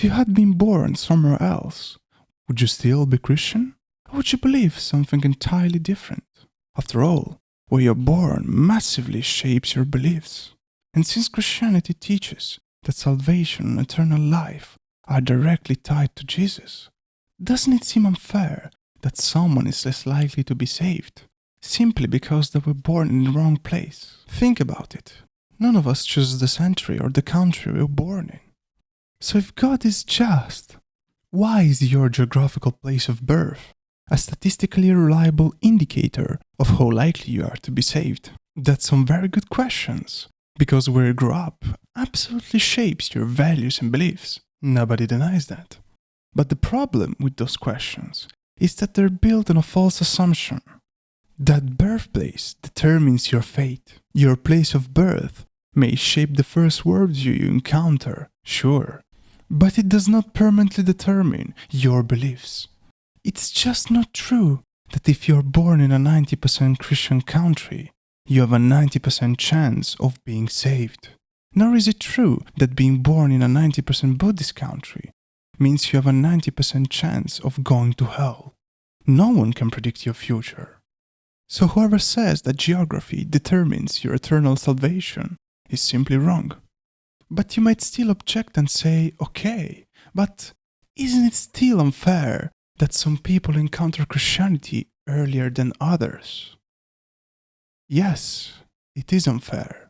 you had been born somewhere else, would you still be Christian? Or would you believe something entirely different? After all, where you're born massively shapes your beliefs. And since Christianity teaches that salvation and eternal life are directly tied to Jesus, doesn't it seem unfair that someone is less likely to be saved simply because they were born in the wrong place? Think about it. None of us choose the century or the country we were born in. So if God is just, why is your geographical place of birth a statistically reliable indicator of how likely you are to be saved? That's some very good questions, because where you grew up absolutely shapes your values and beliefs. Nobody denies that. But the problem with those questions is that they're built on a false assumption. That birthplace determines your fate. Your place of birth may shape the first words you encounter, sure, but it does not permanently determine your beliefs. It's just not true that if you're born in a 90% Christian country, you have a 90% chance of being saved. Nor is it true that being born in a 90% Buddhist country means you have a 90% chance of going to hell. No one can predict your future. So whoever says that geography determines your eternal salvation is simply wrong. But you might still object and say, okay, but isn't it still unfair that some people encounter Christianity earlier than others? Yes, it is unfair.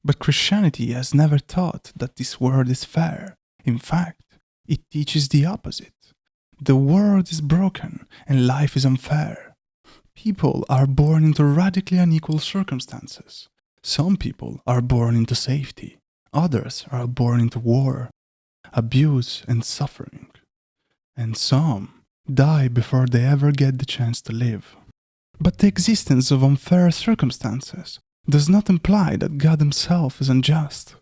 But Christianity has never taught that this world is fair. In fact, it teaches the opposite. The world is broken and life is unfair. People are born into radically unequal circumstances. Some people are born into safety. Others are born into war, abuse, and suffering. And some die before they ever get the chance to live. But the existence of unfair circumstances does not imply that God himself is unjust.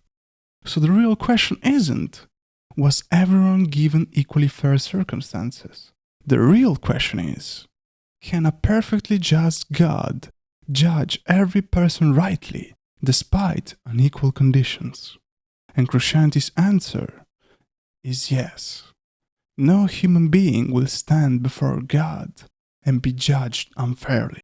So the real question isn't, was everyone given equally fair circumstances? The real question is, can a perfectly just God judge every person rightly despite unequal conditions? And Christianity's answer is yes. No human being will stand before God and be judged unfairly.